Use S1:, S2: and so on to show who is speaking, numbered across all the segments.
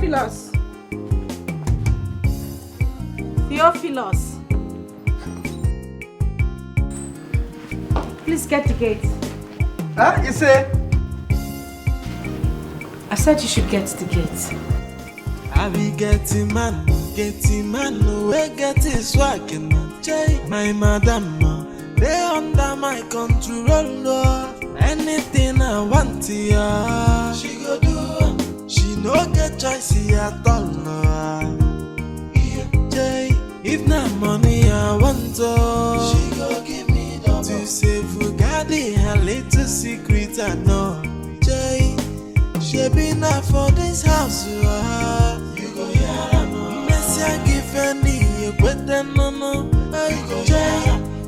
S1: Theophilus. Theophilus. Please get the gate.
S2: Huh? You say?
S1: I said you should get the gate.
S3: I be getting man, we get his swag. My madam, they under my control. Anything I want, yeah, she go do. She no get choice at all. If not money I want, she go give me double. To save Fugadi, her little secret I know. She be not for this house. You go here, Messia give any, you better no.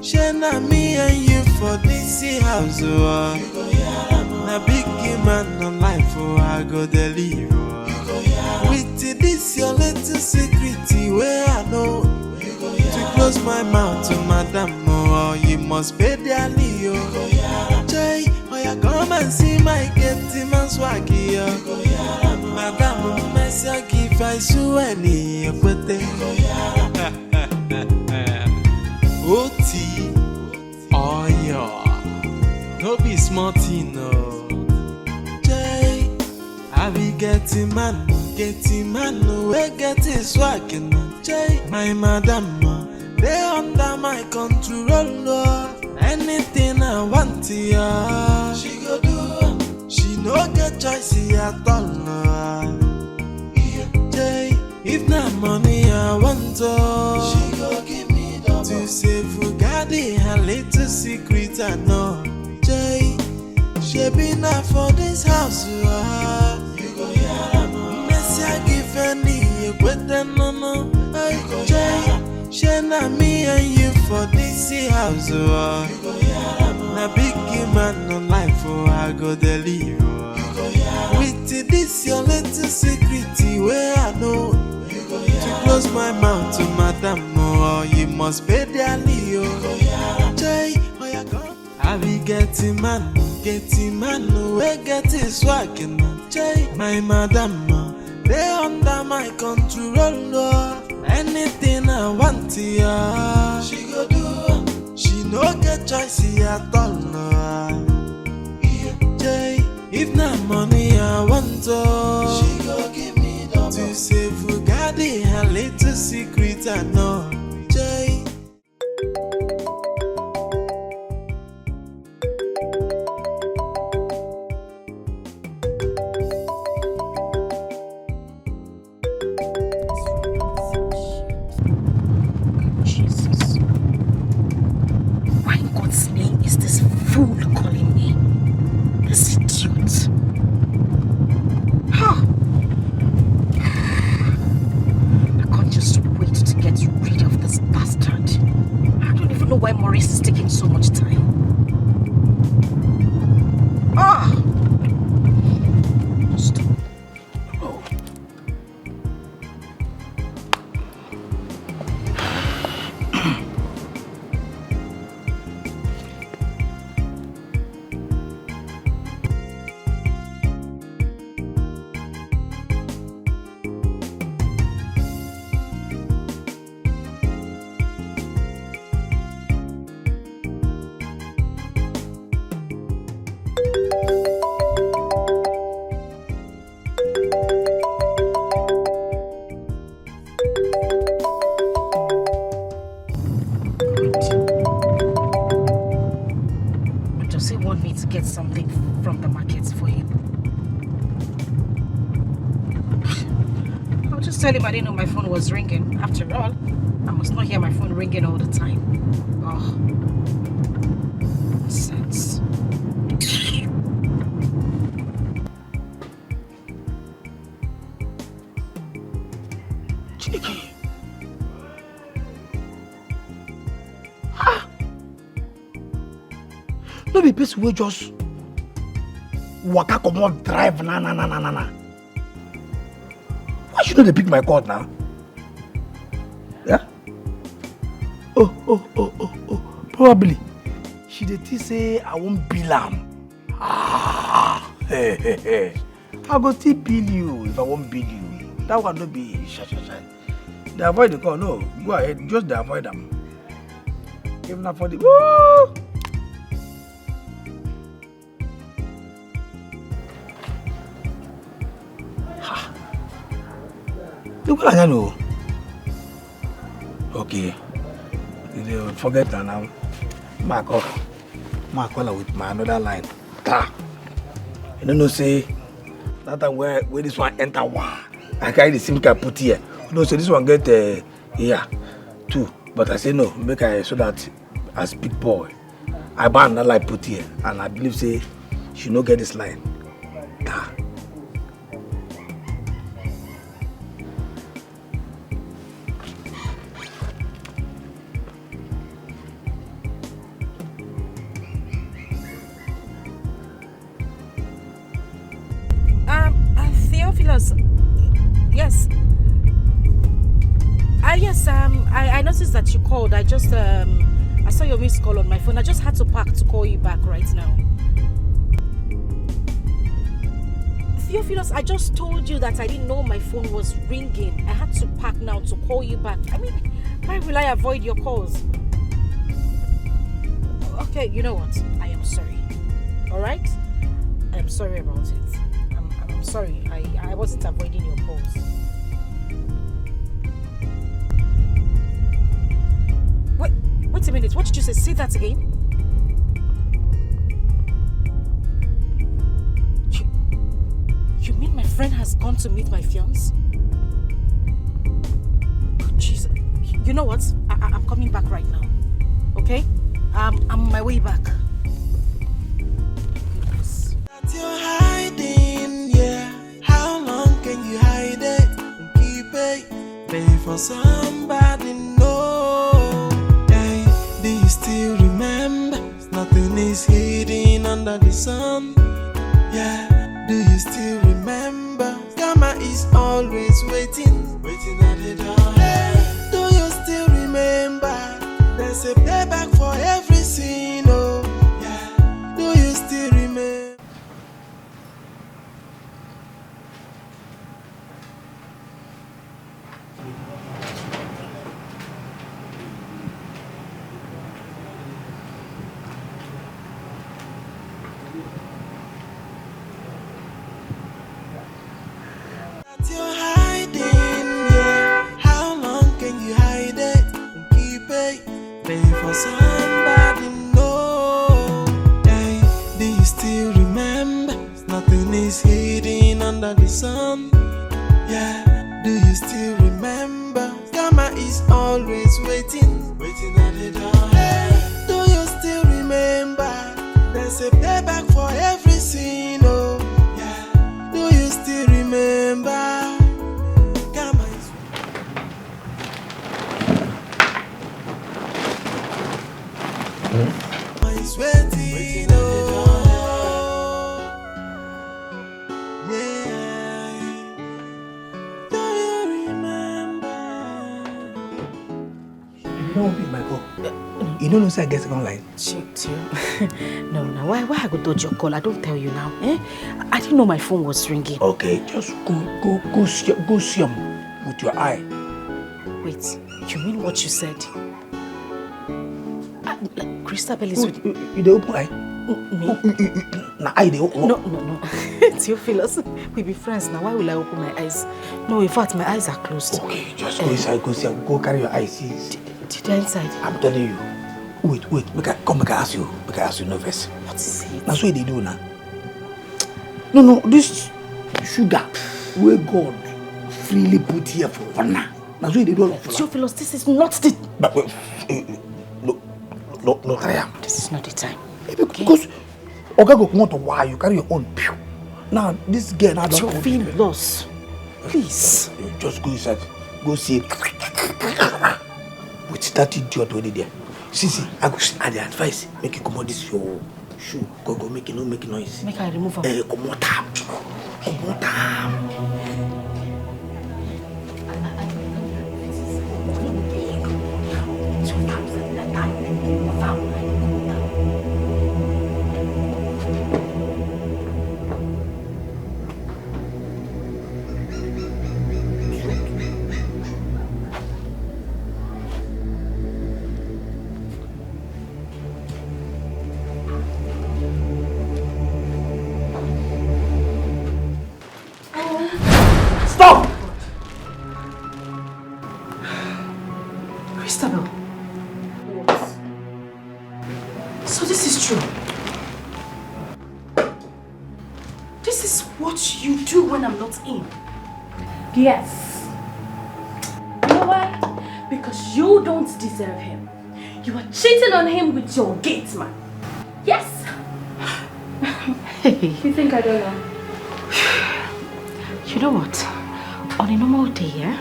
S3: She na me and you for this house. You go here, na big man on life. I go deliver. With this your little secret where I know. To close my mouth to madam, or you must pay the Leo. Jay, oh yeah, come and see my getting man swaggy. Madam, Messia give I sueni, but they Oti, oh yeah, no be smarty no. Jay, I be getting man, we get his swag. Jay, my madam, they under my control. Anything I want, yeah, she go do. She no get choice at all. Jay, if not money I want, she go give me double. To save Fugadi, her little secret I know. Jay, she be not for this house. You go here, Messia give any, you better no. Jay, she na me and you for this house. Na big man on life, I go deliver. With this your little secret where I know. To close my mouth to madam, or you must pay the Leo. Jay, oh yeah, go. I be getting man, we get his swag. Jay, my madam, they under my control. Anything I want, yeah, she go do. She no get choice at all. Jay, if not money I want, she go give me double. To save Fugadi, her little secret I know. Jay.
S1: Tell him I didn't know my phone was ringing. After all, I must not hear my phone ringing all the time. Oh, nonsense. Chiki.
S2: No be person wey just waka comot drive na. Why should not they pick my call now? Yeah? Oh. Probably. She dey think say I won't bill am. Hey. I go still bill you if I won't bill you. That one don't be shy. They avoid the call. No, go ahead. Just they avoid them. Even not for the woo. Ha. Look what I know. Okay. You forget that now. Mark call with my another line. You don't know say that time where this one enter one. I carry the SIM card put here. You know, so this one get here too. But I say no, make I so that as big boy, I buy another line put here, and I believe say she no get this line.
S1: Theophilus, yes. Yes, I noticed that you called. I just, I saw your missed call on my phone. I just had to park to call you back right now. Theophilus, I just told you that I didn't know my phone was ringing. I had to park now to call you back. I mean, why will I avoid your calls? Okay, you know what? I am sorry. Alright? I am sorry about it. I'm sorry. I wasn't avoiding your calls. Wait a minute. What did you say? Say that again. You mean my friend has gone to meet my fiancé? Oh, Jesus. You know what? I'm coming back right now. Okay? I'm on my way back. Goodness.
S3: That you're hiding, yeah. How long can you hide it and keep it? Pay for somebody, no. Hey, do you still remember? Nothing is hidden under the sun. Yeah, do you still remember? Karma is always waiting at the door. Hey, do you still remember? There's a payback for every sin, oh. Yeah, do you still remember? That you're hiding, yeah. How long can you hide it and keep it? Pay for somebody, no. Hey, do you still remember? Nothing is hidden under the sun. Yeah, do you still remember? Karma is always waiting at the door. Hey, do you still remember? There's a payback for every sin, oh. Yeah, do you still remember? Karma is waiting, oh. Yeah, do you remember?
S2: You know what, Michael? You don't know say I get second line.
S1: Shit, you. No. Why I go dodge your call? I don't tell you now. I didn't know my phone was ringing.
S2: Okay, just go see him with your eye.
S1: Wait, you mean what you said? Like Christabel is with
S2: You dey open eye?
S1: me?
S2: Na eye dey open.
S1: No. Theophilus, we be friends now. Why will I open my eyes? No, in fact, my eyes are closed.
S2: Okay, just go inside, go see him. Go carry your eye, see.
S1: Did I inside?
S2: I'm telling you. Wait, make I ask you. Make I ask you no first.
S1: What is it?
S2: That's what they do now. No, this sugar where God freely put here for honor. That's what they do all of
S1: Theophilus, this is not the...
S2: But no, carry am.
S1: This is not the time.
S2: Because Oga go come out to why you carry your own. Now this girl now don't
S1: Theophilus, please.
S2: You just go inside, go see with that idiot already there. See, I the advice make you come out this your shoe. Go make it no make noise.
S1: Make I remove her.
S2: Come out.
S1: this true? This is what you do when I'm not in. Yes. You know why? Because you don't deserve him. You are cheating on him with your gate man. Yes. You think I don't know? You know what? On a normal day,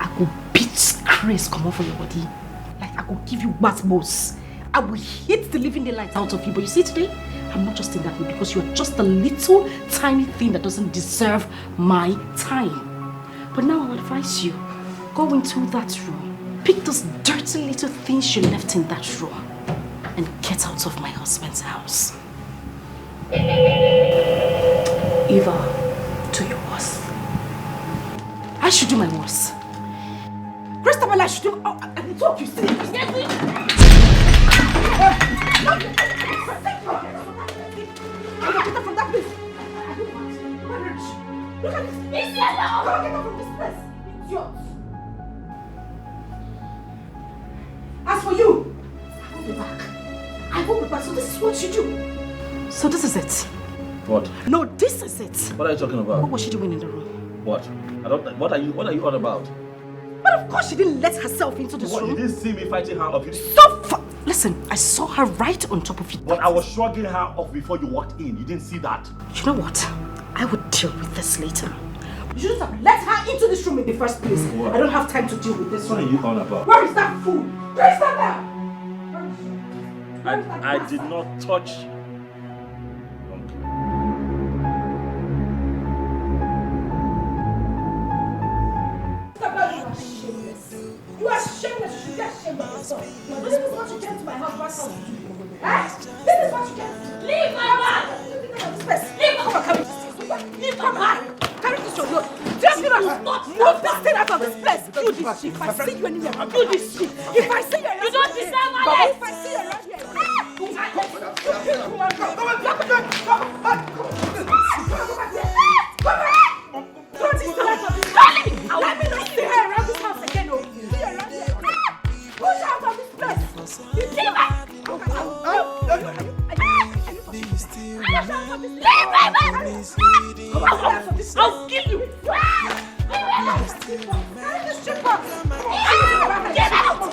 S1: I could beat Chris come off of your body. Like I could give you boss. I will hit the living daylight out of you. But you see today, I'm not just in that mood because you are just a little tiny thing that doesn't deserve my time. But now I would advise you, go into that room, pick those dirty little things you left in that room, and get out of my husband's house. Eva, do your worst. I should do my worst. Christopher, I should do. Oh, I can talk, you see. Get me. Get from that place. Look at this. Get out from this place. Idiot. As for you, I won't be back. I won't be back. So this is what you do. So this is it.
S4: What?
S1: No, this is it.
S4: What are you talking about?
S1: What was she doing in the room?
S4: What? I don't. What are you on about?
S1: But of course she didn't let herself into this room.
S4: You didn't see me fighting her off.
S1: Listen, I saw her right on top of you.
S4: But I was shrugging her off before you walked in. You didn't see that.
S1: You know what? I would deal with this later. You shouldn't have let her into this room in the first place. What? I don't have time to deal with this.
S4: What are you on about?
S1: Where is that fool? Where is that now?
S4: I did not touch.
S1: You are shameless. You should get ashamed of yourself. This is what you came to my husband's house to do. This is what you came. Leave my man! Leave my man! Leave my man! Carry this your load. Just move this thing out of this place. Do this shit. If I see you anywhere, do this shit. If I see you around here, you don't deserve my life. If I see you around here, let me not see her around this house again. See her around here. Push her out of this place. You see her? I'll kill you! Get out!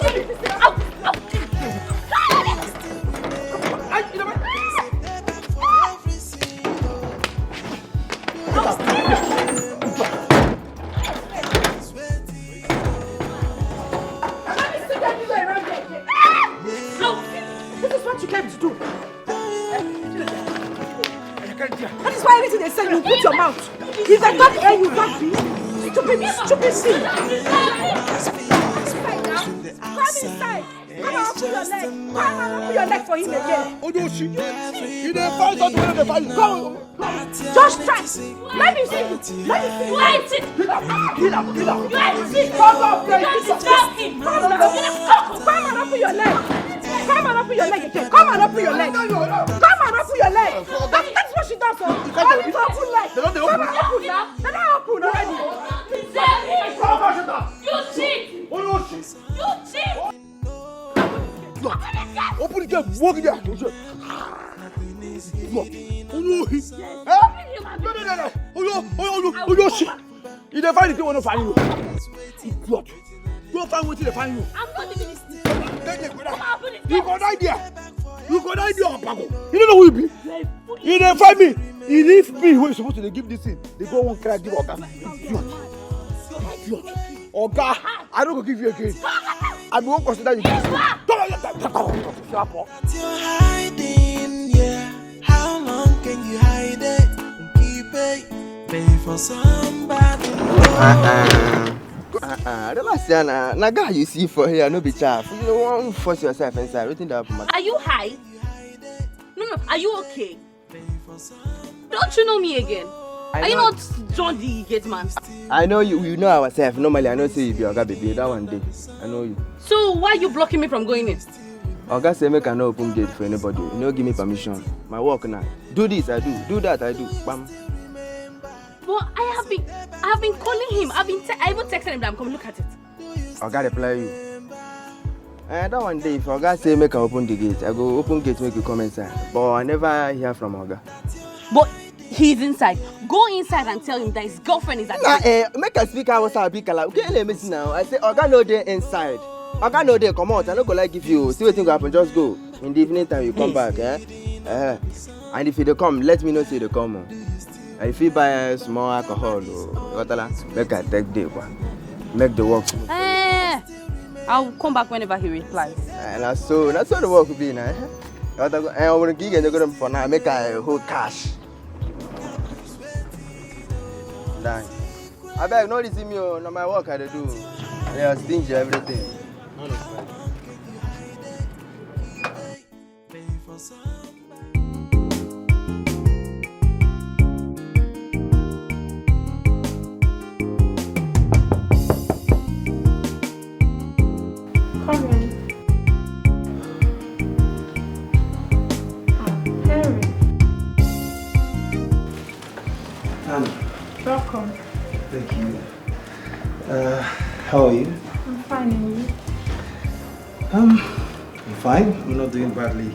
S1: This is what you came to do. That is why anything they say, you put your mouth. If they don't hear you, don't be. Stupid thing. Come inside. Come on, put your leg. Come on, put your leg for him again.
S2: Oh, no, she. You didn't find something in the fight. Go.
S1: Just try. Let me see you. Let me see you. Why is it? Get up. You ain't sick. Come on, play. Come on, put your leg. Come on, open your leg again. Come on, open your leg. Come on, open your leg. That's what she does. Only to open leg. Come on, open now. They're not open already. You cheat. You cheat.
S2: Open the gate. Walk in there. No. Shit. You don't find it, you want to find you. Idiot. Don't find what they find you.
S1: I'm not leaving this.
S2: You got idea. Paco. You don't know who you be. You didn't find me. It is me who is supposed to give this thing. They go one cry, give Oga. Idiot. Oga, I don't go give you again. I won't consider you.
S3: You're hiding, yeah. How long can you hide it and keep it? Pay for somebody.
S5: Relax, Yana. Now, guy, you see for here, no be chaff. You don't want to force yourself inside. Everything that happens.
S1: Are you high? No. Are you okay? Don't you know me again? Are you not John the gate man?
S5: I know you. You know ourselves. Normally, I know say you be Oga baby. That one day, I know you.
S1: So why are you blocking me from going in?
S5: Oga say make I no open gate for anybody. You no give me permission. My work now. Do this, I do. Do that, I do. Bam.
S1: But I have been calling him. I even texted him that I'm coming. Look at it.
S5: Oga reply you. That one day, if Oga say make I open the gate, I go open gate make you come inside. But I never hear from Oga.
S1: But he's inside. Go inside and tell him that his girlfriend is at the gate.
S5: Make a speak out a big color. Okay, let me see now. I say Oga no dey inside. Oga no dey come out. I no go like give you. See what thing go happen. Just go. In the evening time you come back. And if they come, let me know say they come. If you buy small alcohol, make I take day. Make the work.
S1: I'll come back whenever he replies.
S5: That's so the work will be now. I want to give you for now. Make a whole cash. Dang. I beg no this me no my work I do. They are stingy everything.
S6: Come in. Henry. Welcome.
S2: Thank you. How are you?
S6: I'm fine, and you?
S2: I'm fine. I'm not doing badly.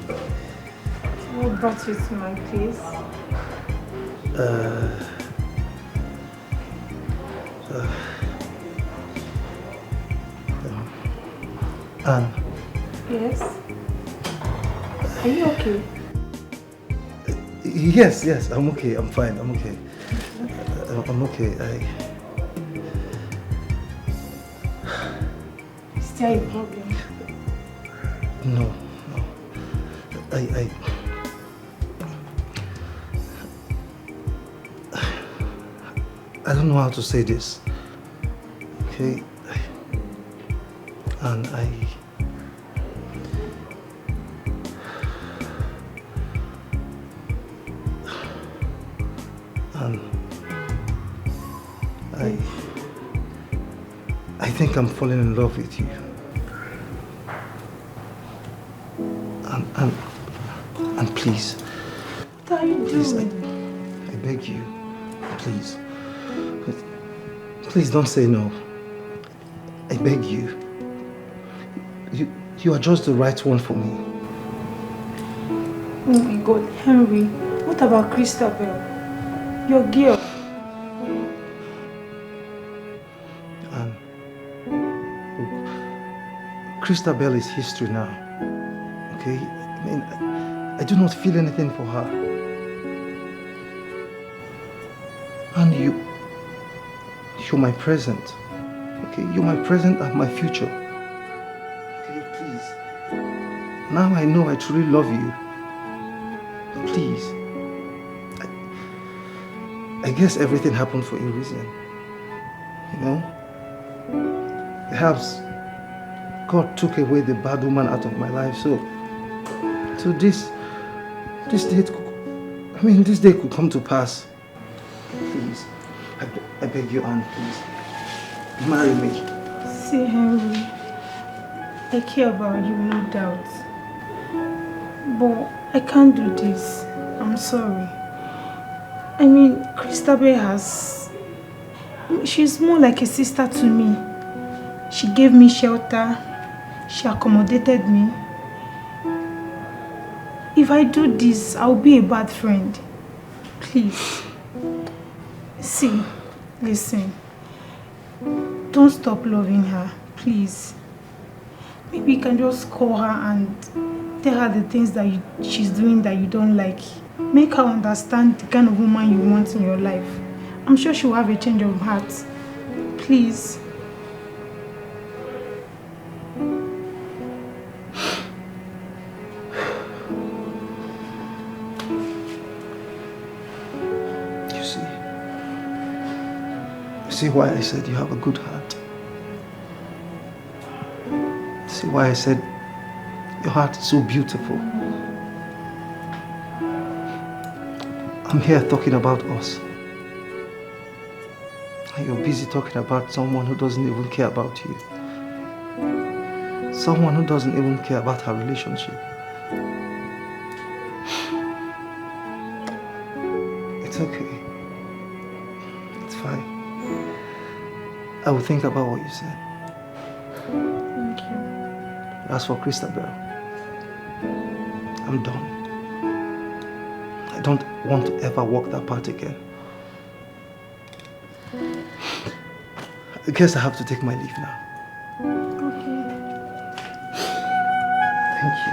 S6: What brought you to my place?
S2: Anne.
S6: Yes? Are you okay?
S2: Yes, I'm okay. I'm fine. I'm okay. I'm okay.
S6: Is there a problem?
S2: No. I don't know how to say this. Okay? And I think I'm falling in love with you. And please.
S6: What are you doing?
S2: I beg you. Please. Please don't say no. I beg you. You are just the right one for me.
S6: Oh my God, Henry. What about Christabel? Your girl.
S2: And look, Christabel is history now. Okay? I mean, I do not feel anything for her. And you're my present. Okay? You're my present and my future. Okay, please. Now I know I truly love you. Please. I guess everything happened for a reason. You know? Perhaps God took away the bad woman out of my life, so this day could come to pass. Please, I beg you, Anne, please, marry me.
S6: See, Henry, I care about you, no doubt. But I can't do this. I'm sorry. I mean, Christabel she's more like a sister to me. She gave me shelter. She accommodated me. If I do this, I'll be a bad friend. Please. See, listen. Don't stop loving her, please. Maybe you can just call her and tell her the things that she's doing that you don't like. Make her understand the kind of woman you want in your life. I'm sure she'll have a change of heart. Please.
S2: You see why I said you have a good heart? See why I said your heart is so beautiful? I'm here talking about us. And you're busy talking about someone who doesn't even care about you. Someone who doesn't even care about our relationship. It's okay. It's fine. I will think about what you said.
S6: Thank you.
S7: As for Christabel, I'm done. I don't want to ever walk that path again. I guess I have to take my leave now.
S6: Okay.
S7: Thank you.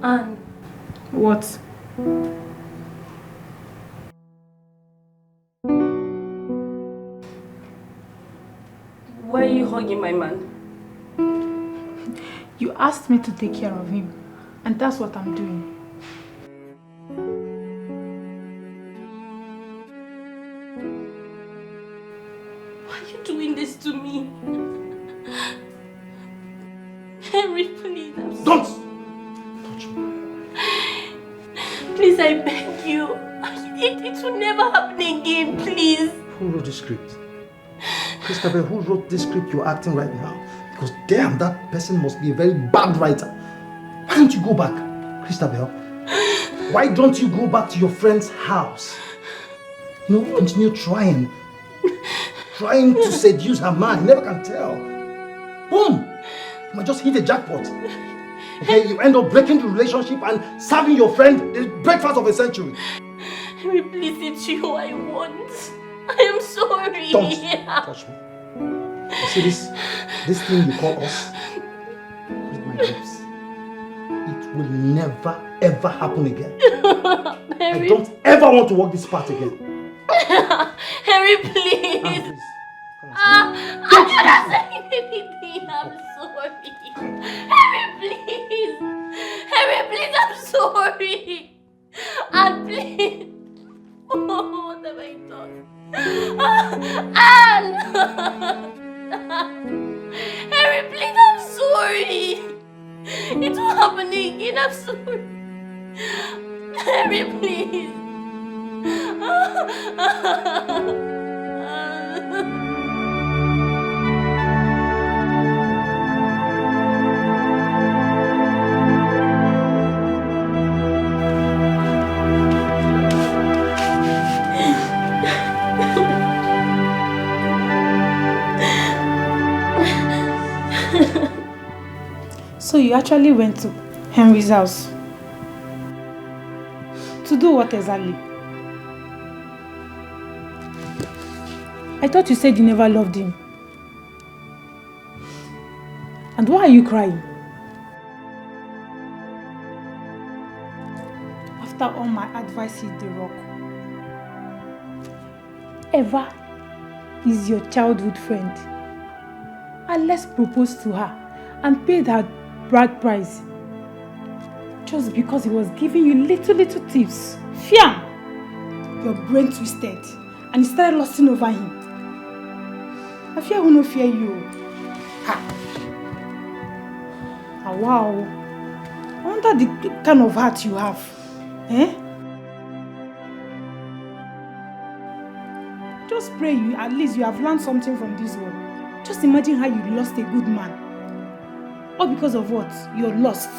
S8: Anne.
S6: What?
S8: Why are you hugging my man?
S6: You asked me to take care of him, and that's what I'm doing.
S8: Why are you doing this to me? Henry, please.
S7: Don't!
S8: Please, I beg you. It will never happen again, please.
S7: Who wrote the script? Christabel, who wrote this script you're acting right now? Because damn, that person must be a very bad writer. Why don't you go back, Christabel? Why don't you go back to your friend's house? You know, continue trying to seduce her man. You never can tell. Boom! You might just hit a jackpot. Okay, you end up breaking the relationship and serving your friend the breakfast of a century.
S8: Henry, please, it's you I want. I am sorry.
S7: Don't touch me. You see this thing you call us? Read my lips. It will never ever happen again.
S8: Henry.
S7: I don't ever want to walk this path again.
S8: Henry, please.
S7: Please.
S8: I'm not saying anything. I'm sorry. Henry, please. Henry, please, I'm sorry. And please. Oh, what have I done? Anne! Henry, please, I'm sorry. It won't happen again. I'm sorry. Henry, please.
S6: So you actually went to Henry's house? To do what exactly? I thought you said you never loved him. And why are you crying? After all my advice hit the rock. Eva is your childhood friend. Alex proposed to her and paid her bride price just because he was giving you little tips. Fiam! Your brain twisted and you started lusting over him. I fear who no fear you. Ha! Ah, wow! I wonder the kind of heart you have. Eh? Just pray you at least you have learned something from this world. Just imagine how you lost a good man. All because of what? You're lost.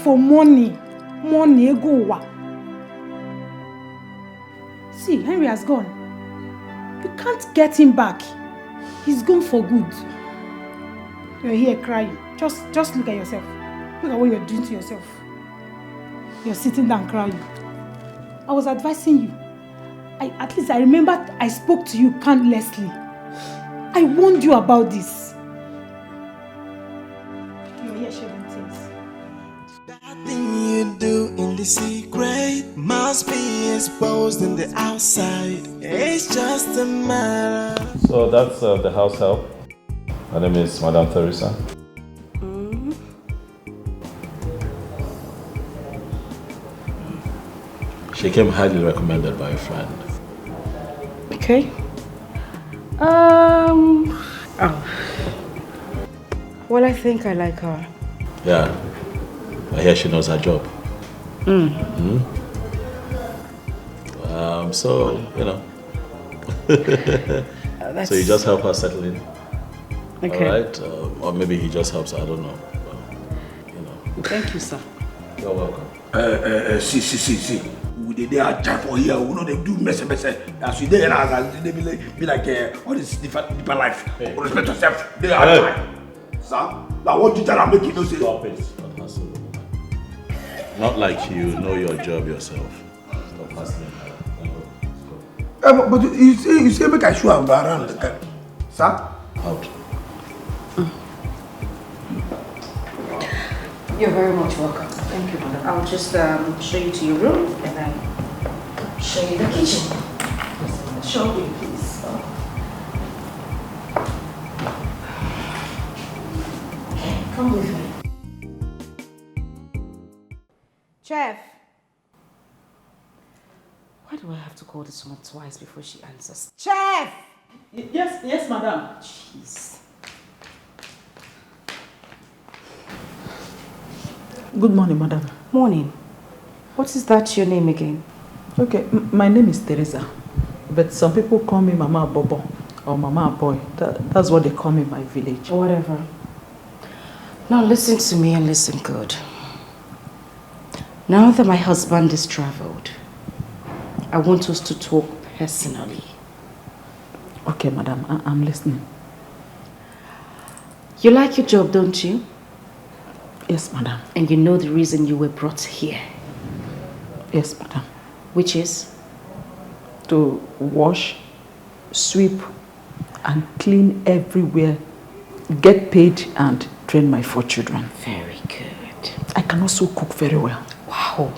S6: For money. Money, go. See, Henry has gone. You can't get him back. He's gone for good. You're here crying. Just look at yourself. Look at what you're doing to yourself. You're sitting down crying. I was advising you. At least I remember I spoke to you countlessly. I warned you about this. You're here shedding tears.
S3: That thing you do in the secret must be exposed in the outside. It's just a matter.
S4: So that's the house help. Her name is Madame Teresa. She came highly recommended by a friend.
S1: Okay. Well, I think I like her.
S4: Yeah. I hear she knows her job. So, you know. So you just help her settle in.
S1: Okay.
S4: All right? Or maybe he just helps her, I don't know.
S1: Thank you, sir.
S4: You're welcome.
S2: See. They are trying for here. We know they do mess. As we there now, they be like all this different life.
S4: Hey.
S2: Respect yourself. They are trying. Sir, now what you tell them make you know say?
S4: Stop it. Not like you know your job yourself. Stop hustling her.
S2: But you say make I show am around. Sir?
S4: Out.
S1: You're very much welcome. Thank you, madam. I'll just show you to your room and then show you the kitchen. Show me, please. Come with me. Chef! Why do I have to call this woman twice before she answers? Chef!
S9: Yes, madam.
S1: Jeez.
S9: Good morning, madam.
S1: Morning. What is that your name again?
S9: Okay, my name is Teresa, but some people call me Mama Bobo or Mama Boy. That's what they call me in my village.
S1: Whatever. Now listen to me and listen good. Now that my husband is traveled, I want us to talk personally.
S9: Okay, madam, I'm listening.
S1: You like your job, don't you?
S9: Yes, madam.
S1: And you know the reason you were brought here?
S9: Yes, madam.
S1: Which is?
S9: To wash, sweep, and clean everywhere, get paid, and train my 4 children.
S1: Very good.
S9: I can also cook very well.
S1: Wow.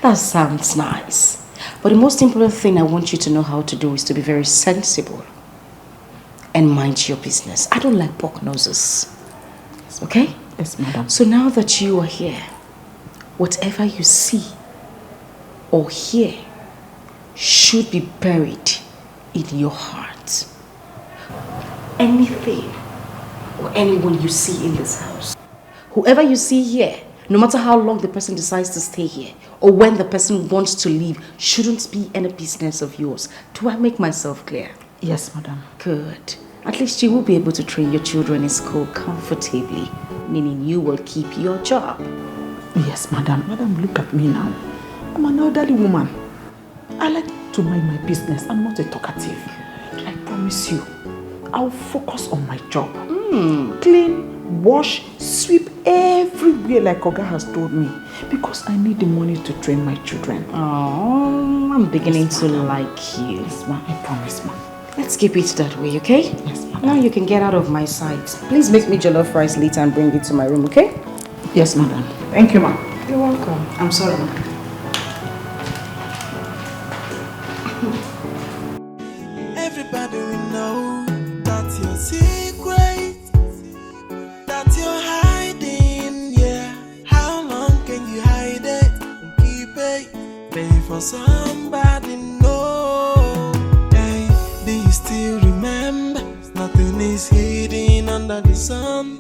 S1: That sounds nice. But the most important thing I want you to know how to do is to be very sensible and mind your business. I don't like pork noses. Okay?
S9: Yes, madam.
S1: So now that you are here, whatever you see or hear should be buried in your heart. Anything or anyone you see in this house, whoever you see here, no matter how long the person decides to stay here or when the person wants to leave, shouldn't be any business of yours. Do I make myself clear?
S9: Yes, madam.
S1: Good. At least you will be able to train your children in school comfortably, meaning you will keep your job.
S9: Yes, madam. Madam, look at me now. I'm an elderly woman. I like to mind my business. I'm not a talkative. I promise you, I'll focus on my job. Clean, wash, sweep everywhere like Oga has told me. Because I need the money to train my children.
S1: Oh, I'm beginning to like you.
S9: Yes, ma'am. I promise, ma'am.
S1: Let's keep it that way, okay?
S9: Yes, ma'am.
S1: Now you can get out of my sight. Please make me jollof rice later and bring it to my room, okay?
S9: Yes, madam. Thank you, ma'am.
S1: You're welcome. I'm sorry, ma'am.
S3: Everybody will know that's your secret, that you're hiding, yeah. How long can you hide it and keep it? Pay for somebody, no. Hey, do you still remember? Nothing is hidden under the sun.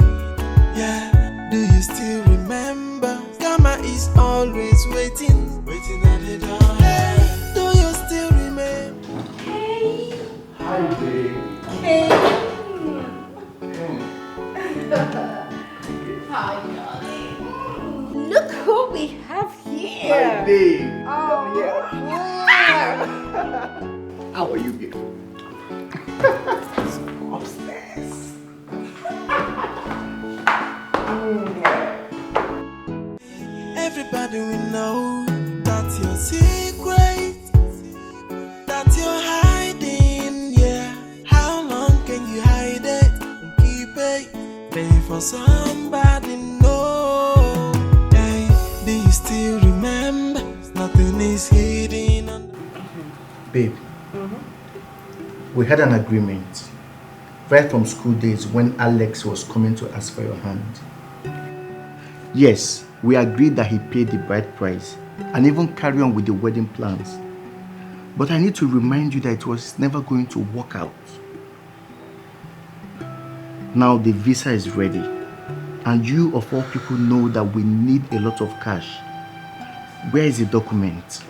S3: Yeah, do you still remember? Karma is always waiting at the door. Hey, do you still remember?
S2: Hi, babe.
S8: Hey. Hi, darling. Look who we have here.
S2: Hi, babe.
S8: Oh,
S2: Yeah. How are you, babe? Upstairs.
S3: Everybody will know that's your secret, that you're hiding, yeah. How long can you hide it and keep it? Pay for somebody, no. Hey, do you still remember? Nothing is hidden under.
S7: Babe, we had an agreement right from school days when Alex was coming to ask for your hand. Yes, we agreed that he paid the bride price and even carry on with the wedding plans. But I need to remind you that it was never going to work out. Now the visa is ready, and you of all people know that we need a lot of cash. Where is the document?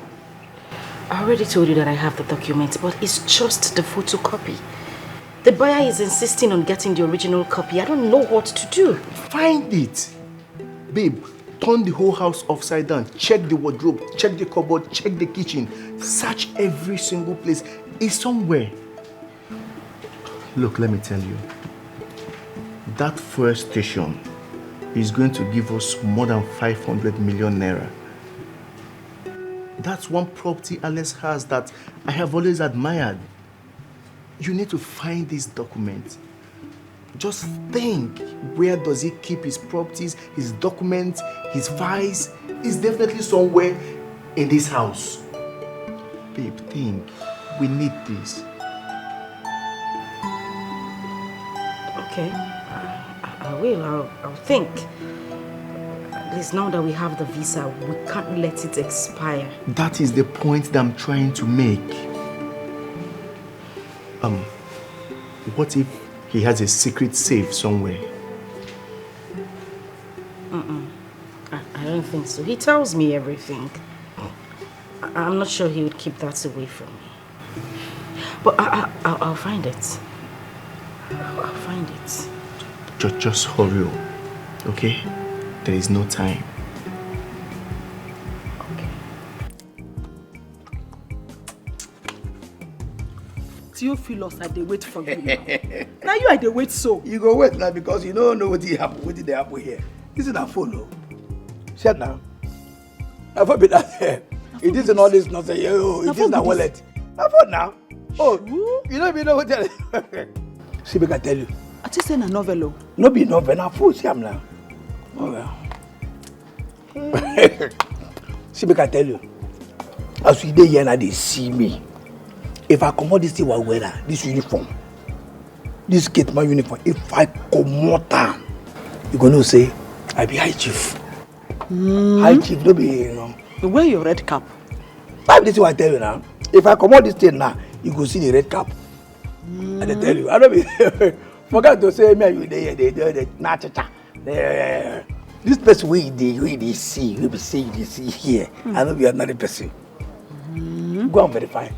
S1: I already told you that I have the document, but it's just the photocopy. The buyer is insisting on getting the original copy. I don't know what to do.
S7: Find it. Babe, turn the whole house upside down. Check the wardrobe, check the cupboard, check the kitchen. Search every single place. It's somewhere. Look, let me tell you. That first station is going to give us more than 500 million naira. That's one property Alex has that I have always admired. You need to find this document. Just think, where does he keep his properties, his documents, his files? It's definitely somewhere in this house. Babe, think. We need this.
S1: Okay, I will. I'll think. At least now that we have the visa, we can't let it expire.
S7: That is the point that I'm trying to make. What if he has a secret safe somewhere?
S1: I don't think so. He tells me everything. I'm not sure he would keep that away from me. But I'll find it. I'll find it.
S7: Just hurry up, okay? There is no time.
S9: Theophilus, I dey wait for you now. Now you are the wait so.
S2: You go wait now because you don't know what did happen. What did happen here? This is not phone, no. Shut now. I thought be that. It isn't all this nonsense. Oh, it is not wallet. I thought now. Oh, you don't even know what tell. See, I can tell you.
S9: I just send a novel.
S2: No be novel. Now phone see am now. Oh well. See, I can tell you. As we dey here now, they see me. If I come out this thing, this uniform, this gateman uniform, if I come out, you're going to say, I be high chief. High chief, don't be, you know.
S9: You wear your red cap.
S2: This is what I tell you now. If I come out this thing now, you go see the red cap. And I tell you, I don't be, forget to say, me, you they nah-cha-cha. This person, we see, we be saying they see here. I don't be another person. Go and verify.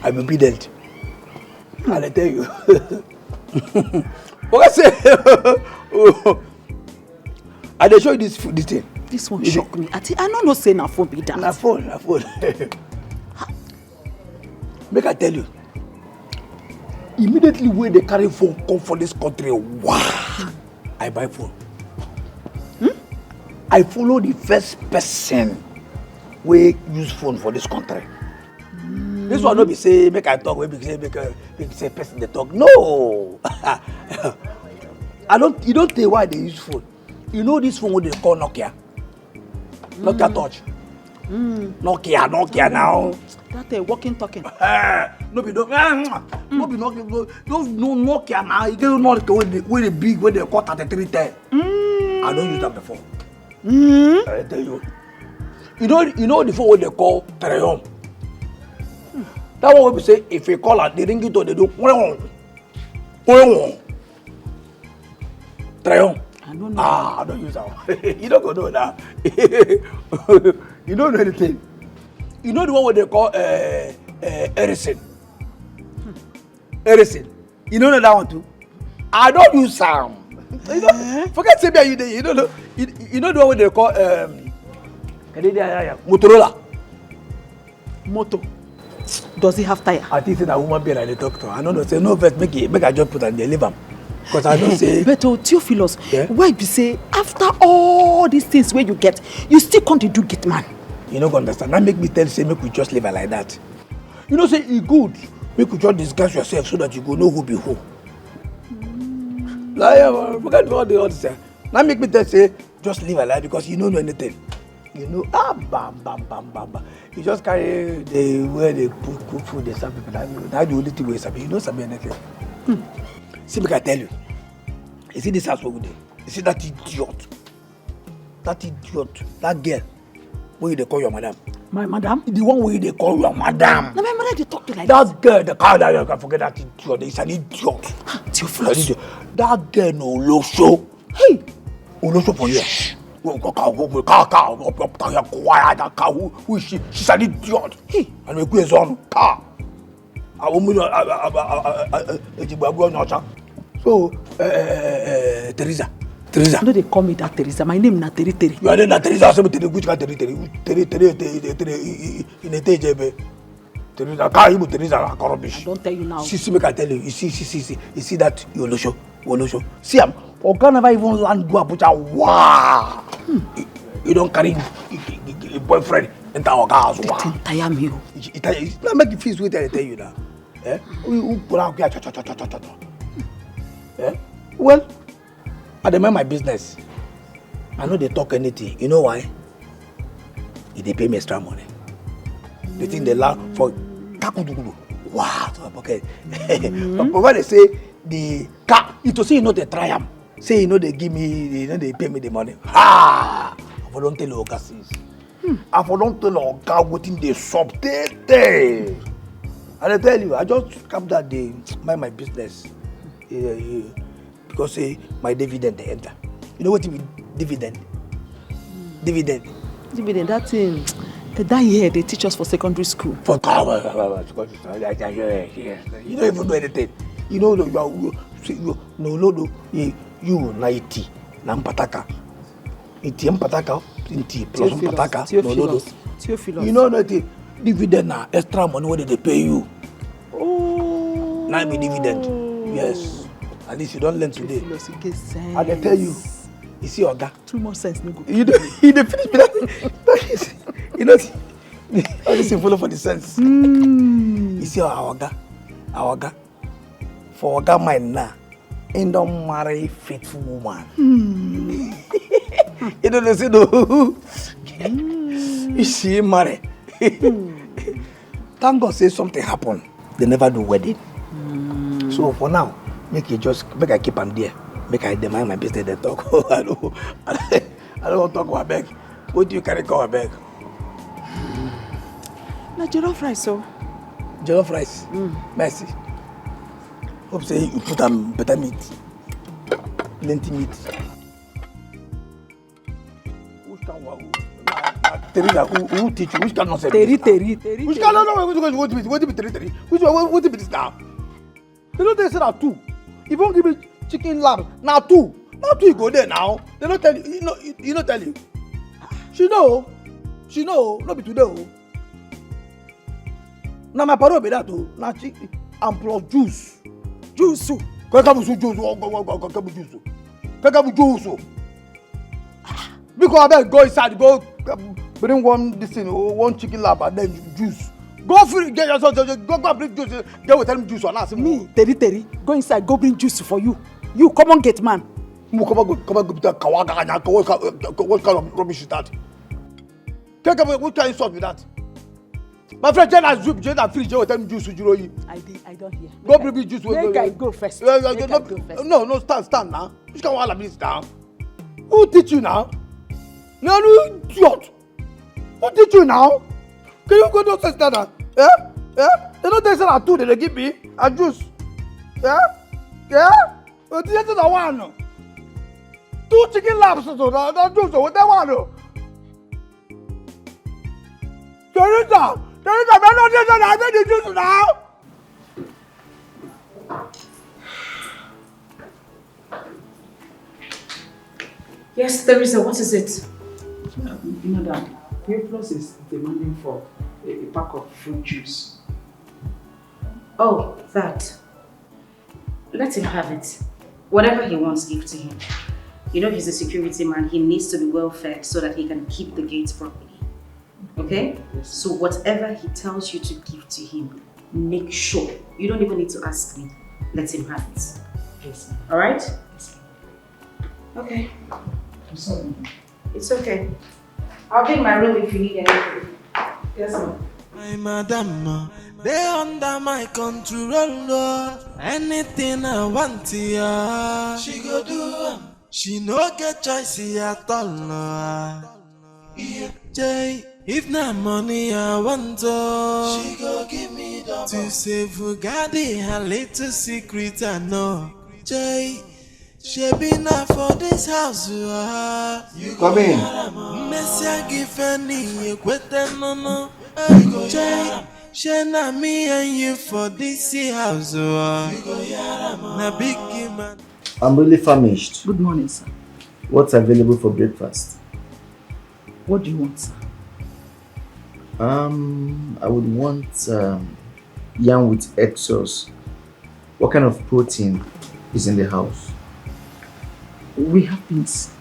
S2: I'm obedient. And I tell you. What I say? I dey show you this thing.
S9: This one shock me. I don't know say na phone be that.
S2: Na phone. Make I tell you. Immediately when they carry phone come for this country, wow! I buy phone. I follow the first person we use phone for this country. This one no be say make I talk, make say person they talk. No. You don't tell why they use phone. You know this phone what they call Nokia. Nokia touch. Nokia now.
S9: That walking talking.
S2: No be Nokia now. You get Nokia with the big when they call 3310. I don't use that before. I tell you. You know the phone what they call Betrayal. That one we say if you call her, they ring it or they do Betrayal.
S9: I don't know.
S2: I don't use that one. You don't go know that. You don't know anything. You know the one what they call Erison. Erison. You don't know that one too? I don't use sound. You know, forget say me you don't know. You know the one what they call Motorola.
S9: Moto. Does he have tire?
S2: I think that woman be like the doctor. I don't know. Say no first make I just put and they leave him. Because I don't say.
S9: But Theophilus, why be say after all these things where you get, you still can't do get man?
S2: You don't understand. That make me tell say make we just live like that. You know say it's good. Make you just disguise yourself so that you go know who be who. Like forget all the other stuff. Now make me tell say just live like because you don't know anything. You know, bam. You just carry the where they cook food, they serve people. That's the only thing we serve. You don't serve anything. See, I tell you. You see this house over there? You see that idiot? That girl. Where they call your madam?
S9: My madam?
S2: The one where they call your madam.
S9: No, my mother, they talk to like that.
S2: That girl, the car that you can forget that idiot. It's an idiot.
S9: Theophilus.
S2: That girl no Olosho.
S9: Hey.
S2: Olosho for you. Who is she? She's an idiot. And we go on car. So, Teresa.
S9: No, they call me that Teresa. My name is not Terry.
S2: You are not Teresa. So, which can Terry in a TJB. Teresa, Teresa, rubbish.
S9: I don't tell you now.
S2: See, make I tell you. You see that you will show. See, Oga never even land go Abuja. Wow. You don't carry a boyfriend enter Oga house. Wow.
S9: Tire me.
S2: Let make you feel sweet. I tell you now. Well, I mind my business. I know they talk anything. You know why? They pay me extra money. They think they laugh for kakudugulu. Wow, to my pocket. But when they say the car, it will say you know they try them. Say you know they give me, they pay me the money. Ha! I don't tell you Oga sis. I don't tell Oga what in the shop day. And I tell you, I just come that day, mind my business. Because my dividend they enter. You know what you mean dividend? Dividend,
S9: that thing. That year they teach us for secondary school.
S2: For you don't even know anything. You know you na iti na mpataka. Iti mpataka, iti plus mpataka. No. You know that dividend na extra money what they pay you.
S9: Oh.
S2: Now be dividend. Yes. At least you don't learn today. I can tell you. You see Oga.
S9: 2 more cents no go.
S2: You finish with that. You know, all this is follow for the sense. You see our Oga. For Oga mind now, he don't marry faithful woman. You don't see no. You see marry. Thank God say something happen. They never do wedding. So for now, make I keep them there. Make I demand my business. They talk. I don't want to talk about beg. What do you carry call beg?
S9: Na jollof rice, so.
S2: Jollof rice. Merci. Hope say you put them better meat. Plenty meat. Teresa, who teach you? Which can not say
S9: Terry.
S2: Which can not know what be Terry? Which be this now? They don't say that two. If you won't give me chicken lamb, now two you go there now. They don't tell you. You don't tell you. She know. Not be today. Now my parole be that too. Now chicken and plus juice. Juice. Kakabu juice. Because I better go inside, go bring one chicken lamb and then juice. Go free, get yourself, go bring juice. They will tell me juice or not.
S9: Me, Terry, go inside, go bring juice for you. You come on, get man.
S2: Come on, kawaga. What kind of rubbish is that? What kind of insult with that? My friend, Jenna fridge, will tell me juice.
S9: I don't hear.
S2: Go bring me juice.
S9: Make I go first.
S2: No, stand now. Which kind of wahala be this now? Who teach you now? No, idiot. Who teach you now? Can you go to that? Yeah? They don't say that two they give me a juice. Yeah? But this is the one. 2 chicken lamps so that juice what they want. Teresa, man, not just I made the juice now.
S1: Yes, Teresa, what is it?
S9: Madam, Plus is demanding for a pack of fruit juice.
S1: Oh, that. Let him have it. Whatever he wants, give to him. You know he's a security man. He needs to be well fed so that he can keep the gates properly. Okay?
S9: Yes.
S1: So whatever he tells you to give to him, make sure. You don't even need to ask me. Let him have it.
S9: Yes.
S1: Alright?
S9: Yes.
S1: Okay.
S9: I'm sorry.
S1: It's okay. I'll be in my room if you need anything. Yes, ma'am.
S3: My madam, they under my control. Anything I want, yeah, she go do. She no get choice at all. Jay, if not money I want, she go give me double. To save Gadi, her little secret I know. Jay, She be not for this house.
S5: Come in.
S3: Messia give any you quit them no. She na me and you for this house. Na big man.
S7: I'm really famished.
S9: Good morning, sir.
S7: What's available for breakfast?
S9: What do you want, sir?
S7: I would want yam with egg sauce. What kind of protein is in the house?
S9: We have beans.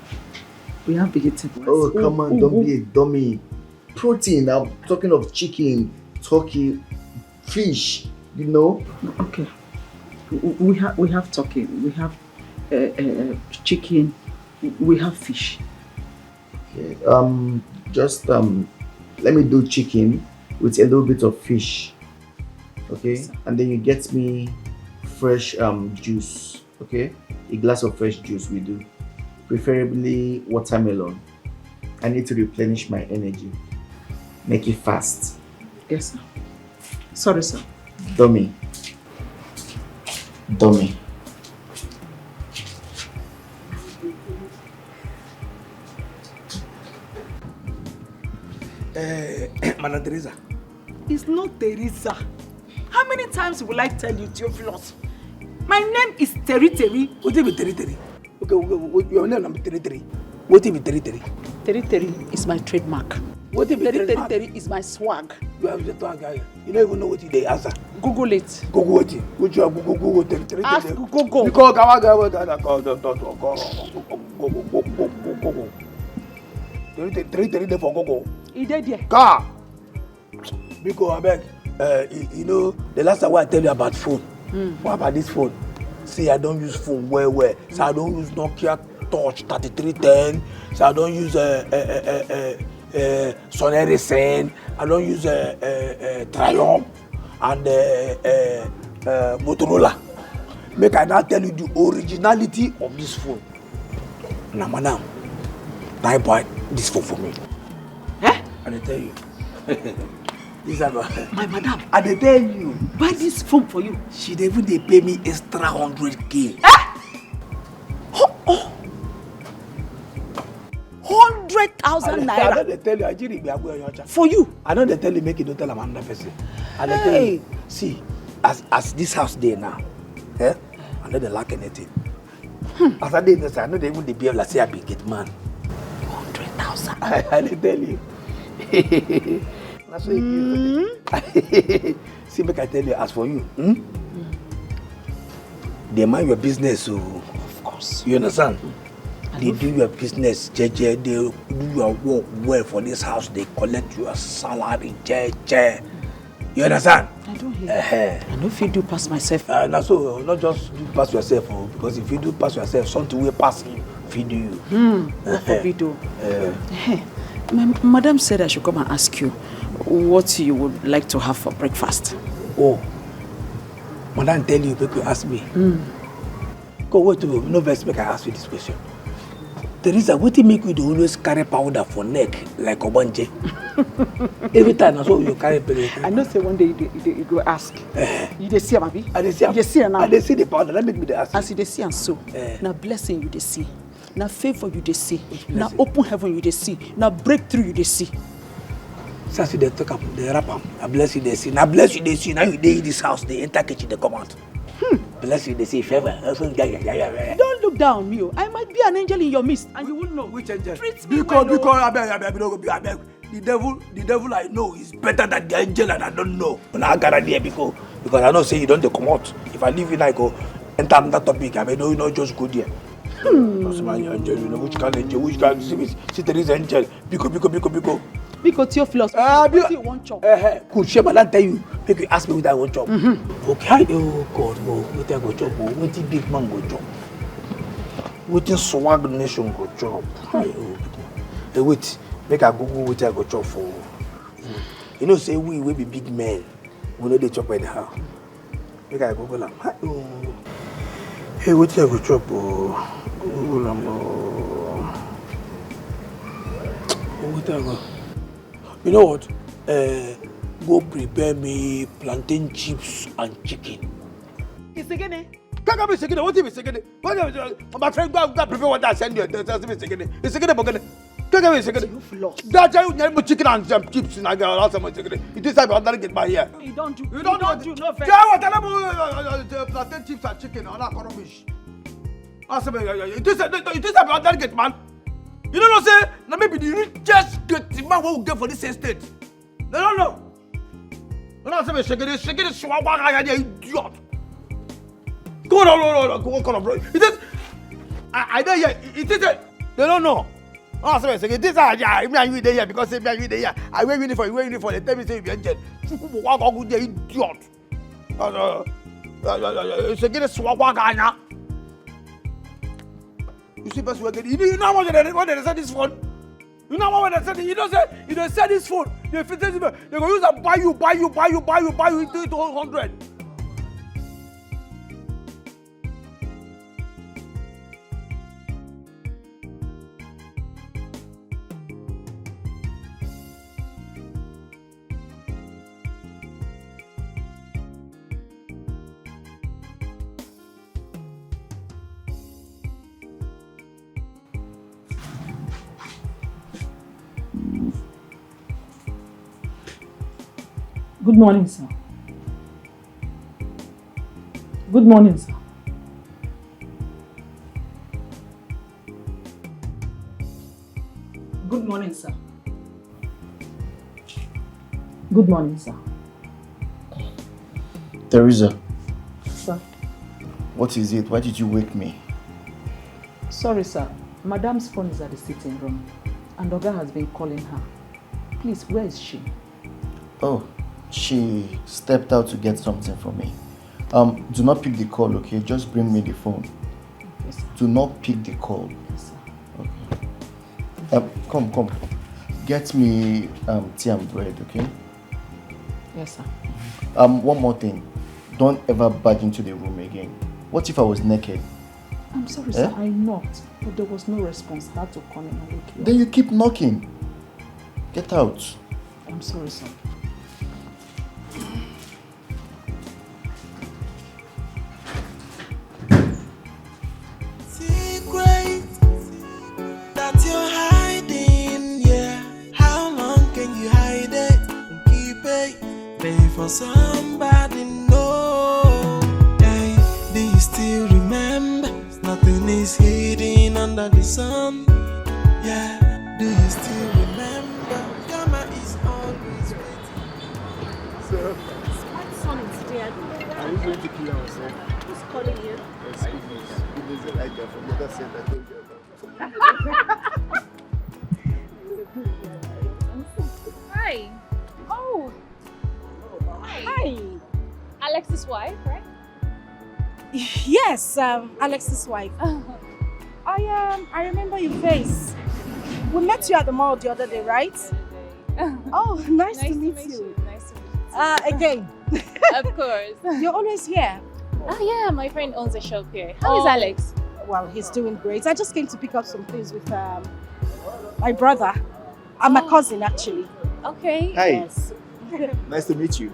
S9: We have vegetables.
S7: Oh, come on, don't be a dummy. Protein, I'm talking of chicken, turkey, fish, you know?
S9: Okay. We have turkey, we have chicken, we have fish.
S7: Okay. Let me do chicken with a little bit of fish. Okay?
S9: Yes,
S7: and then you get me fresh juice. Okay? A glass of fresh juice we do. Preferably watermelon. I need to replenish my energy. Make it fast.
S9: Yes, sir. Sorry, sir.
S7: Dummy.
S2: Madam Teresa.
S9: It's not Teresa. How many times will I tell you, Theophilus? My name is Terry.
S2: What is Terry? Okay, your name is Terry. What is Terry?
S9: Terry is my trademark.
S2: What is
S9: Terry is my swag.
S2: You have the swag guy. You don't even know what they answer.
S9: Google it.
S2: Google what? Which you Google Terry?
S9: Ask Google.
S2: Because Terry for Google.
S9: He did there.
S2: Car. Because I beg, you know, the last time I tell you about phone. What about this phone? See, I don't use phone well. So I don't use Nokia Touch 3310. So I don't use Sony Ericsson. I don't use Triumph and Motorola. Make I now tell you the originality of this phone. Now, madam, now buy this phone for me.
S9: Eh?
S2: I tell you. This is
S9: my madam.
S2: I tell you.
S9: Buy this phone for you.
S2: She even they pay me extra 100K.
S9: Eh? Oh. 100,000 naira.
S2: I know they tell you, I didn't be a
S9: for you.
S2: I know they tell you make you don't tell them another person. And they tell you, see, as this house there now, I know they lack anything. As I did this, I know they even behave like say I be get man.
S9: 100,000.
S2: I tell you. That's what you see, make I tell you, as for you, they mind your business, so
S9: of course.
S2: You understand? They do your business, JJ, they do your work well for this house, they collect your salary, JJ. You understand?
S9: I don't hear. I know if you do pass myself.
S2: Now so not just do pass yourself, because if you do pass yourself, something will pass you, feed you.
S9: What for video? Madam said I should come and ask you what you would like to have for breakfast.
S2: Oh, Madam tell you, people ask me. Go wait to no verse make I ask you this question. Teresa, what do you make you always carry powder for neck like Obanje? Every time I saw you carry powder.
S9: I know say one day you go ask. You dey see am abi?
S2: I dey see am.
S9: You dey see am now.
S2: I dey see the powder. That make me dey ask.
S9: As you dey see am so, na blessing you dey see. Na favor you dey see. Na open heaven you dey see. Na breakthrough you dey see.
S2: So as they talk about the wrap am, I bless you they see. Now bless you they see. Now you dey in this house, they enter kitchen, they come out. Bless you they see favor.
S9: Don't look down on me. I might be an angel in your midst, and you won't know.
S2: Which angel?
S9: Treat me
S2: because
S9: well.
S2: I beg. The devil I know is better than the angel and I don't know. When I gather there because I know say you don't come out. If I leave you I go enter another topic, I mean no, you not just go there. That's my angel, you know which kind of angel, which kind of see there is angel. Biko.
S9: Because Theophilus, what do you want chop?
S2: Could Shema not tell you? Make you ask me what I want chop. Okay, oh God, what I go chop? What the big man go chop? What the swag nation go chop? Hey, wait, make I Google what I go chop for. You know, say we be big men. We know they chop by the house. Make I Google them. Hey, what I go chop? Google them. What I go? You know what? Go prepare me plantain chips and chicken.
S9: It's again,
S2: Can't be second. What is second? My friend got prepare what I send you. That's second. It's second. Can't be second.
S1: You've lost.
S2: That's how you never chicken and some chips and I got also my second. It is like I'll get by here.
S1: You don't do.
S2: You don't do
S1: no offense.
S2: Yeah, what chips and chicken on our fish. It is about that get man. You don't know, say, now maybe the richest get man will get for this estate. No. No, say, shake it, swag, idiot. Go on, bro. It is, I don't hear, it is, they don't know. Oh, say, it is, yeah, me and you there because me and you there. I wear uniform, they tell me, say, you're dead. Idiot. Shake it, swag, you see, best work. You know what they said this phone? You know what they said? You don't say, you don't sell this phone. They're going to use and buy you, into 100.
S9: Good morning, sir. Good morning, sir. Good morning, sir. Good morning, sir.
S10: Teresa.
S9: Sir.
S10: What is it? Why did you wake me?
S9: Sorry, sir. Madam's phone is at the sitting room, and Oga has been calling her. Please, where is she?
S10: Oh, she stepped out to get something from me. Do not pick the call, okay? Just bring me the phone.
S9: Yes, sir.
S10: Do not pick the call.
S9: Yes, sir.
S10: Okay. Come. Get me tea and bread, okay?
S9: Yes, sir.
S10: One more thing. Don't ever barge into the room again. What if I was naked?
S9: I'm sorry, sir. I knocked, but there was no response. I had to come in and wake you up.
S10: Then you keep knocking. Get out.
S9: I'm sorry, sir.
S3: That you're hiding, yeah. How long can you hide it and keep it? Pay for somebody, no. Hey, do you still remember? Nothing is hidden under the sun. Yeah, do you still remember? Karma is always waiting.
S1: So, it's quite sunny today. I don't know why.
S11: Are we going to kill ourselves?
S1: Who's calling you?
S11: Yes, good news like that from the other side I told you about.
S12: Hi. Oh. Hi. Alex's wife, right?
S1: Yes, Alex's wife. I remember your face. We met you at the mall the other day, right? Oh, nice to meet you.
S12: Nice to meet you.
S1: Again.
S12: Of course.
S1: You're always here.
S12: Oh yeah, my friend owns a shop here. How is Alex?
S1: Well, he's doing great. I just came to pick up some things with my brother and my cousin, actually.
S12: Okay.
S11: Hi.
S1: Yes.
S11: Nice to meet you.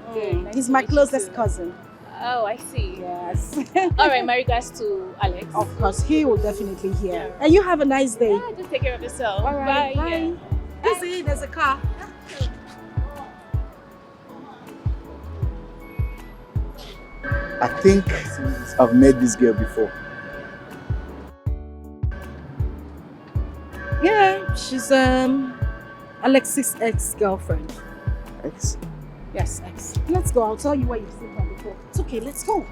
S1: He's my closest cousin.
S12: Oh, I see.
S1: Yes.
S12: All right, my regards to Alex.
S1: Of course, he will definitely hear. And you have a nice day.
S12: Yeah, just take care of yourself.
S1: All right.
S12: Bye.
S1: Bye.
S12: Yeah.
S1: See, there's a car.
S11: I think I've met this girl before.
S1: Yeah, she's Alexis' ex-girlfriend.
S11: Ex?
S1: Yes, ex. Let's go. I'll tell you where you've seen her before. It's okay. Let's go.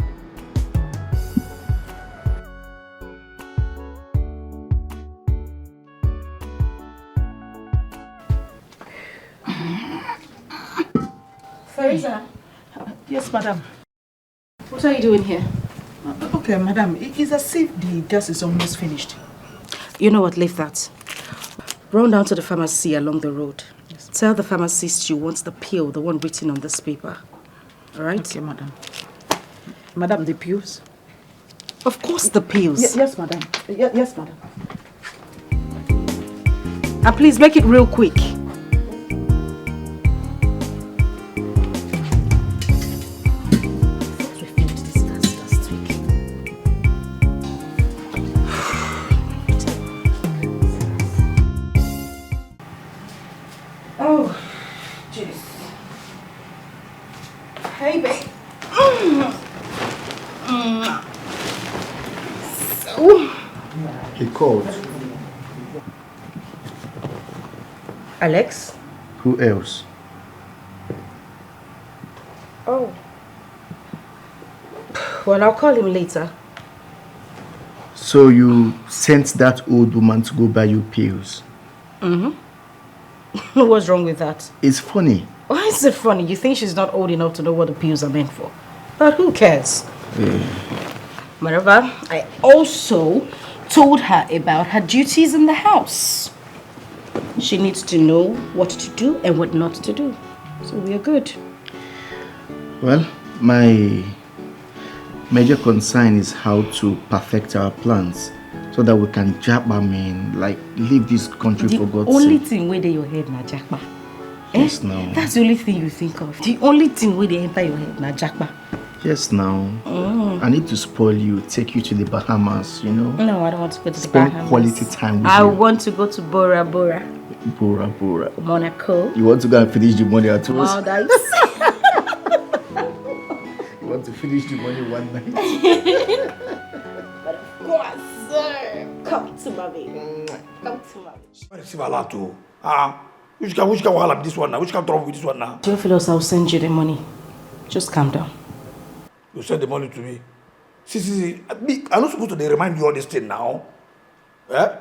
S1: Teresa.
S9: Yes, madam.
S1: What are you doing here?
S9: Okay, madam. It's as if the gas is almost finished.
S1: You know what? Leave that. Run down to the pharmacy along the road. Yes. Tell the pharmacist you want the pill, the one written on this paper. All right?
S9: Okay, madam. Madam, the pills?
S1: Of course, the pills.
S9: Yes, madam. Yes, madam.
S1: And please make it real quick.
S10: called.
S1: Alex?
S10: Who else?
S1: Oh. Well, I'll call him later.
S10: So you sent that old woman to go buy you pills?
S1: Mm-hmm. What's wrong with that?
S10: It's funny.
S1: Why is it funny? You think she's not old enough to know what the pills are meant for? But who cares? Moreover, I also told her about her duties in the house. She needs to know what to do and what not to do. So we are good.
S10: Well, my major concern is how to perfect our plans so that we can leave this country for God's sake.
S1: The only thing where your head na jackpa.
S10: Yes, now.
S1: That's the only thing you think of. The only thing where they enter your head na jackpa.
S10: Yes, now. I need to spoil you, take you to the Bahamas, you know?
S1: No, I don't want to go to the
S10: Bahamas.
S1: Bahamas.
S10: Spend quality time with you.
S1: I want to go to Bora Bora.
S10: Bora Bora.
S1: Monaco.
S10: You want to go and finish the money at once?
S1: Maldives.
S10: You want to finish the money one night?
S1: But of course, sir. Come to mommy. Come to mommy.
S2: Which can wahala this one now? Which can trouble with this one now?
S1: Theophilus, I'll send you the money. Just calm down.
S2: You send the money to me. See. I'm not supposed to remind you all this thing now. Eh?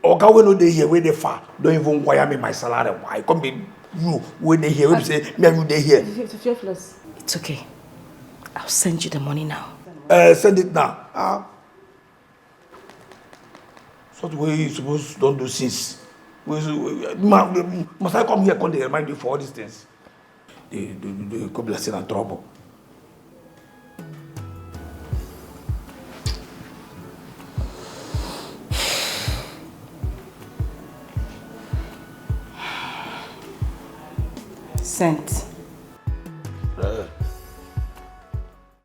S2: Oga when no dey here, where they far. Don't even wire me my salary. Why? Come be you when they here. When you say me and you dey here.
S1: Theophilus, it's okay. I'll send you the money now.
S2: Send it now. So the way you supposed don't do since. Must I come here and remind you for all these things? The couple are still in trouble.
S1: Sent.